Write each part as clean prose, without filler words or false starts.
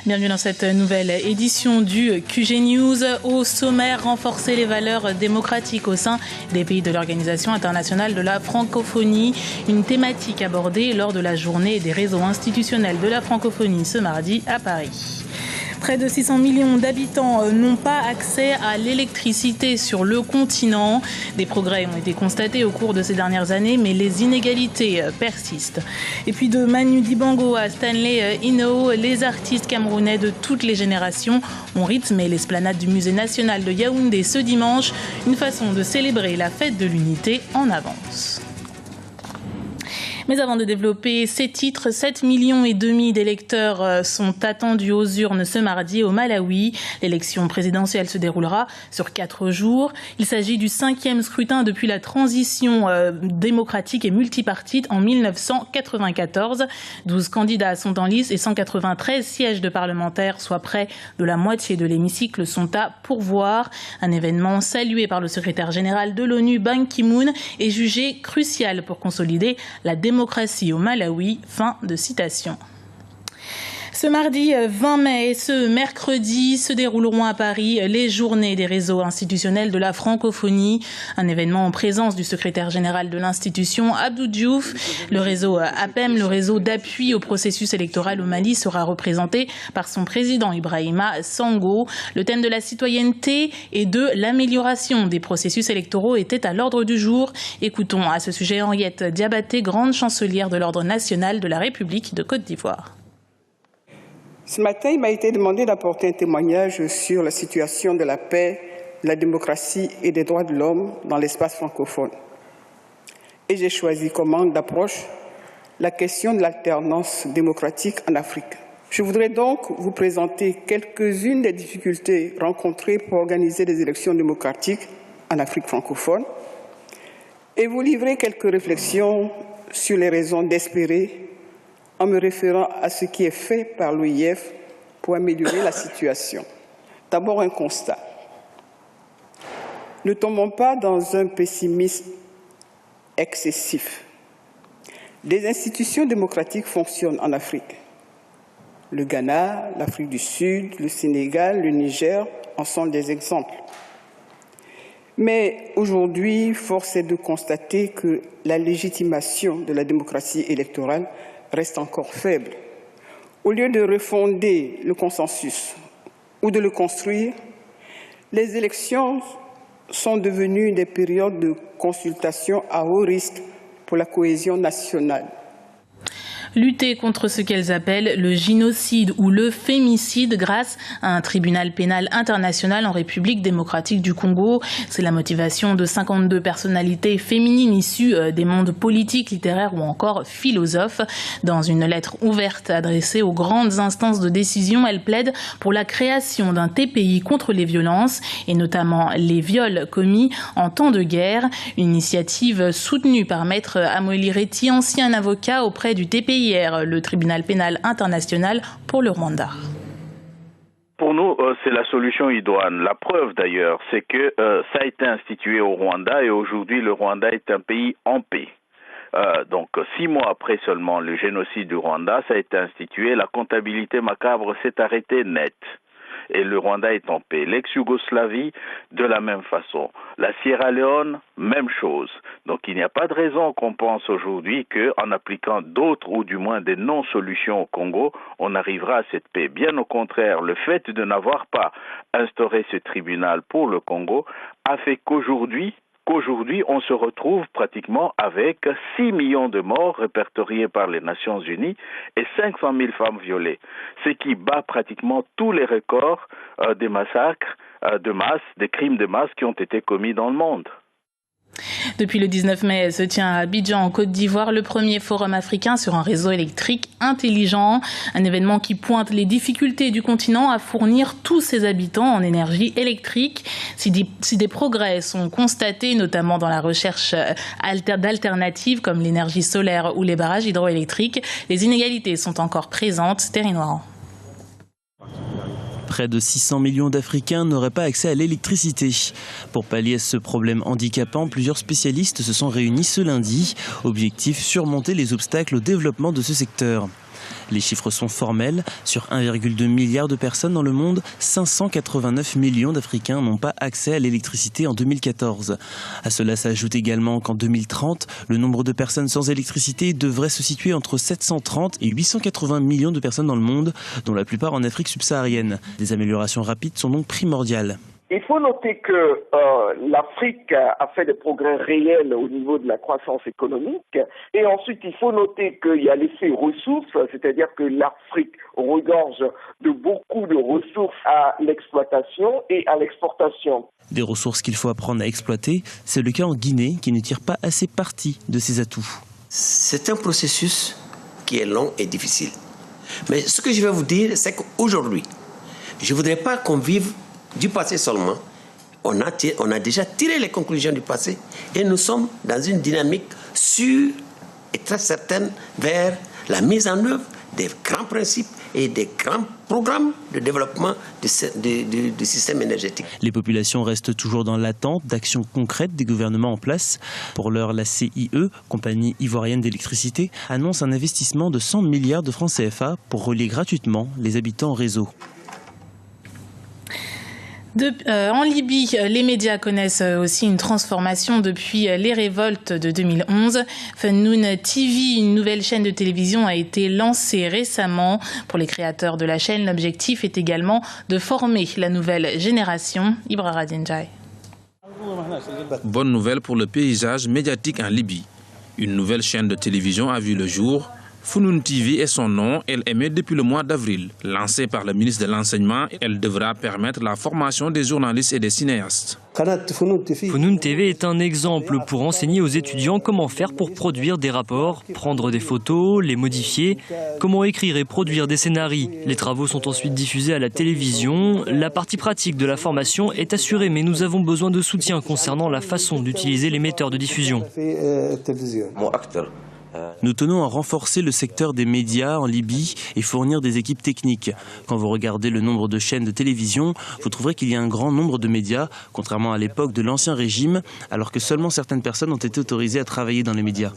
Bienvenue dans cette nouvelle édition du QG News. Au sommaire, renforcer les valeurs démocratiques au sein des pays de l'Organisation internationale de la francophonie. Une thématique abordée lors de la journée des réseaux institutionnels de la francophonie ce mardi à Paris. Près de 600 millions d'habitants n'ont pas accès à l'électricité sur le continent. Des progrès ont été constatés au cours de ces dernières années, mais les inégalités persistent. Et puis de Manu Dibango à Stanley Inoue, les artistes camerounais de toutes les générations ont rythmé l'esplanade du musée national de Yaoundé ce dimanche. Une façon de célébrer la fête de l'unité en avance. Mais avant de développer ces titres, 7,5 millions d'électeurs sont attendus aux urnes ce mardi au Malawi. L'élection présidentielle se déroulera sur 4 jours. Il s'agit du 5e scrutin depuis la transition démocratique et multipartite en 1994. 12 candidats sont en lice et 193 sièges de parlementaires, soit près de la moitié de l'hémicycle, sont à pourvoir. Un événement salué par le secrétaire général de l'ONU, Ban Ki-moon, est jugé crucial pour consolider la démocratie au Malawi. Fin de citation. Ce mardi 20 mai et ce mercredi se dérouleront à Paris les journées des réseaux institutionnels de la francophonie. Un événement en présence du secrétaire général de l'institution, Abdou Diouf. Le réseau APEM, le réseau d'appui au processus électoral au Mali, sera représenté par son président Ibrahima Sango. Le thème de la citoyenneté et de l'amélioration des processus électoraux était à l'ordre du jour. Écoutons à ce sujet Henriette Diabaté, grande chancelière de l'Ordre national de la République de Côte d'Ivoire. Ce matin, il m'a été demandé d'apporter un témoignage sur la situation de la paix, de la démocratie et des droits de l'homme dans l'espace francophone. Et j'ai choisi comme angle d'approche la question de l'alternance démocratique en Afrique. Je voudrais donc vous présenter quelques-unes des difficultés rencontrées pour organiser des élections démocratiques en Afrique francophone et vous livrer quelques réflexions sur les raisons d'espérer en me référant à ce qui est fait par l'OIF pour améliorer la situation. D'abord, un constat. Ne tombons pas dans un pessimisme excessif. Des institutions démocratiques fonctionnent en Afrique. Le Ghana, l'Afrique du Sud, le Sénégal, le Niger en sont des exemples. Mais aujourd'hui, force est de constater que la légitimation de la démocratie électorale reste encore faible. Au lieu de refonder le consensus ou de le construire, les élections sont devenues des périodes de consultation à haut risque pour la cohésion nationale. Lutter contre ce qu'elles appellent le génocide ou le fémicide grâce à un tribunal pénal international en République démocratique du Congo. C'est la motivation de 52 personnalités féminines issues des mondes politiques, littéraires ou encore philosophes. Dans une lettre ouverte adressée aux grandes instances de décision, elles plaident pour la création d'un TPI contre les violences et notamment les viols commis en temps de guerre. Une initiative soutenue par Maître Amoeli Reti, ancien avocat auprès du TPI, le tribunal pénal international pour le Rwanda. Pour nous, c'est la solution idoine. La preuve d'ailleurs, c'est que ça a été institué au Rwanda et aujourd'hui le Rwanda est un pays en paix. Donc 6 mois après seulement le génocide du Rwanda, ça a été institué, la comptabilité macabre s'est arrêtée net. Et le Rwanda est en paix. L'ex-Yougoslavie, de la même façon. La Sierra Leone, même chose. Donc il n'y a pas de raison qu'on pense aujourd'hui qu'en appliquant d'autres ou du moins des non-solutions au Congo, on arrivera à cette paix. Bien au contraire, le fait de n'avoir pas instauré ce tribunal pour le Congo a fait qu'aujourd'hui, on se retrouve pratiquement avec 6 millions de morts répertoriés par les Nations Unies et 500 000 femmes violées, ce qui bat pratiquement tous les records des massacres de masse, des crimes de masse qui ont été commis dans le monde. Depuis le 19 mai se tient à Abidjan, en Côte d'Ivoire, le premier forum africain sur un réseau électrique intelligent. Un événement qui pointe les difficultés du continent à fournir tous ses habitants en énergie électrique. Si des progrès sont constatés, notamment dans la recherche d'alternatives comme l'énergie solaire ou les barrages hydroélectriques, les inégalités sont encore présentes. Terry Noir. Près de 600 millions d'Africains n'auraient pas accès à l'électricité. Pour pallier ce problème handicapant, plusieurs spécialistes se sont réunis ce lundi. Objectif, surmonter les obstacles au développement de ce secteur. Les chiffres sont formels. Sur 1,2 milliard de personnes dans le monde, 589 millions d'Africains n'ont pas accès à l'électricité en 2014. À cela s'ajoute également qu'en 2030, le nombre de personnes sans électricité devrait se situer entre 730 et 880 millions de personnes dans le monde, dont la plupart en Afrique subsaharienne. Des améliorations rapides sont donc primordiales. Il faut noter que l'Afrique a fait des progrès réels au niveau de la croissance économique. Et ensuite, il faut noter qu'il y a l'effet ressources, c'est-à-dire que l'Afrique regorge de beaucoup de ressources à l'exploitation et à l'exportation. Des ressources qu'il faut apprendre à exploiter, c'est le cas en Guinée qui ne tire pas assez parti de ses atouts. C'est un processus qui est long et difficile. Mais ce que je vais vous dire, c'est qu'aujourd'hui, je ne voudrais pas qu'on vive du passé seulement. On a déjà tiré les conclusions du passé et nous sommes dans une dynamique sûre et très certaine vers la mise en œuvre des grands principes et des grands programmes de développement du système énergétique. Les populations restent toujours dans l'attente d'actions concrètes des gouvernements en place. Pour l'heure, la CIE, compagnie ivoirienne d'électricité, annonce un investissement de 100 milliards de francs CFA pour relier gratuitement les habitants au réseau. En Libye, les médias connaissent aussi une transformation depuis les révoltes de 2011. Fenoun TV, une nouvelle chaîne de télévision, a été lancée récemment. Pour les créateurs de la chaîne, l'objectif est également de former la nouvelle génération. Ibra Radinjai. Bonne nouvelle pour le paysage médiatique en Libye. Une nouvelle chaîne de télévision a vu le jour. Fenoun TV est son nom, elle émet depuis le mois d'avril. Lancée par le ministre de l'Enseignement, elle devra permettre la formation des journalistes et des cinéastes. Fenoun TV est un exemple pour enseigner aux étudiants comment faire pour produire des rapports, prendre des photos, les modifier, comment écrire et produire des scénarios. Les travaux sont ensuite diffusés à la télévision. La partie pratique de la formation est assurée, mais nous avons besoin de soutien concernant la façon d'utiliser l'émetteur de diffusion. Nous tenons à renforcer le secteur des médias en Libye et fournir des équipes techniques. Quand vous regardez le nombre de chaînes de télévision, vous trouverez qu'il y a un grand nombre de médias, contrairement à l'époque de l'Ancien Régime, alors que seulement certaines personnes ont été autorisées à travailler dans les médias.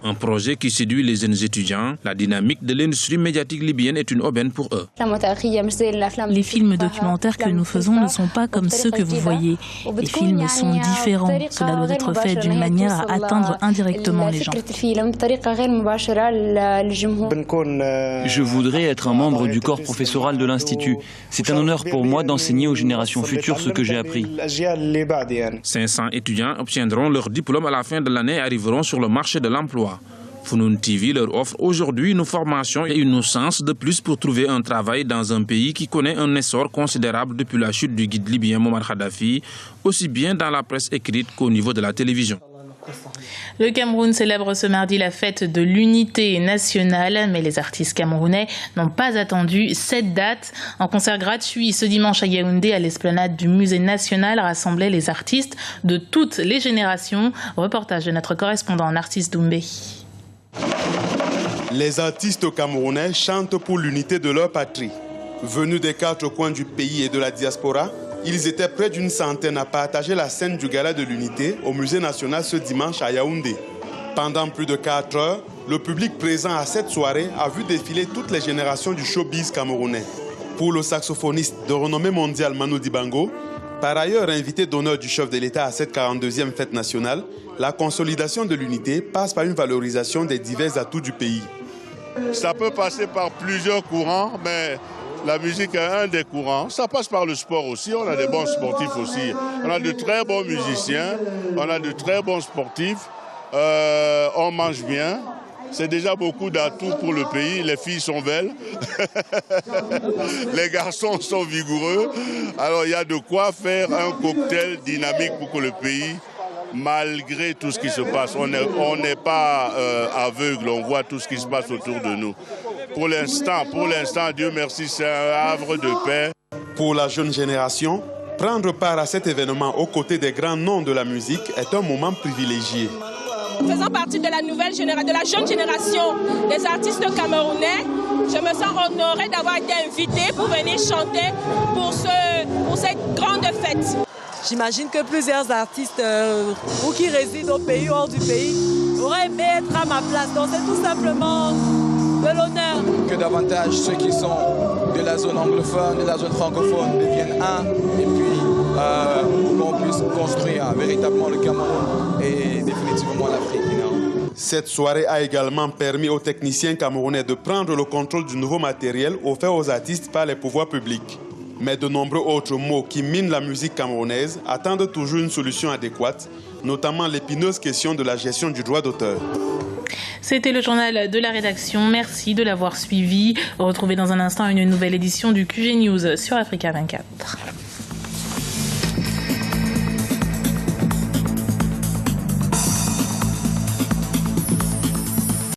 Un projet qui séduit les jeunes étudiants. La dynamique de l'industrie médiatique libyenne est une aubaine pour eux. Les films documentaires que nous faisons ne sont pas comme ceux que vous voyez. Les films sont différents. Cela doit être fait d'une manière à atteindre indirectement les gens. Je voudrais être un membre du corps professoral de l'Institut. C'est un honneur pour moi d'enseigner aux générations futures ce que j'ai appris. 500 étudiants obtiendront leur diplôme à la fin de l'année et arriveront sur le marché de l'emploi. Fenoun TV leur offre aujourd'hui une formation et une chance de plus pour trouver un travail dans un pays qui connaît un essor considérable depuis la chute du guide libyen Muammar Kadhafi, aussi bien dans la presse écrite qu'au niveau de la télévision. Le Cameroun célèbre ce mardi la fête de l'unité nationale, mais les artistes camerounais n'ont pas attendu cette date. Un concert gratuit ce dimanche à Yaoundé, à l'esplanade du Musée national, rassemblait les artistes de toutes les générations. Reportage de notre correspondant Narcisse Doumbé. Les artistes camerounais chantent pour l'unité de leur patrie. Venus des 4 coins du pays et de la diaspora, ils étaient près d'une centaine à partager la scène du Gala de l'Unité au Musée national ce dimanche à Yaoundé. Pendant plus de 4 heures, le public présent à cette soirée a vu défiler toutes les générations du showbiz camerounais. Pour le saxophoniste de renommée mondiale Manu Dibango, par ailleurs invité d'honneur du chef de l'État à cette 42e fête nationale, la consolidation de l'unité passe par une valorisation des divers atouts du pays. Ça peut passer par plusieurs courants, mais la musique est un des courants. Ça passe par le sport aussi. On a des bons sportifs aussi. On a de très bons musiciens. On a de très bons sportifs. On mange bien. C'est déjà beaucoup d'atouts pour le pays. Les filles sont belles. Les garçons sont vigoureux. Alors il y a de quoi faire un cocktail dynamique pour que le pays, malgré tout ce qui se passe, on n'est pas aveugle. On voit tout ce qui se passe autour de nous. Pour l'instant, Dieu merci, c'est un havre de paix. Pour la jeune génération, prendre part à cet événement aux côtés des grands noms de la musique est un moment privilégié. Faisant partie de la nouvelle génération, de la jeune génération des artistes camerounais, je me sens honorée d'avoir été invitée pour venir chanter pour cette grande fête. J'imagine que plusieurs artistes ou qui résident au pays ou hors du pays auraient aimé être à ma place. Donc c'est tout simplement l'honneur. Que davantage ceux qui sont de la zone anglophone, de la zone francophone deviennent un et puis qu'on puisse construire véritablement le Cameroun et définitivement l'Afrique. Cette soirée a également permis aux techniciens camerounais de prendre le contrôle du nouveau matériel offert aux artistes par les pouvoirs publics. Mais de nombreux autres maux qui minent la musique camerounaise attendent toujours une solution adéquate, notamment l'épineuse question de la gestion du droit d'auteur. C'était le journal de la rédaction. Merci de l'avoir suivi. Retrouvez dans un instant une nouvelle édition du QG News sur Africa 24.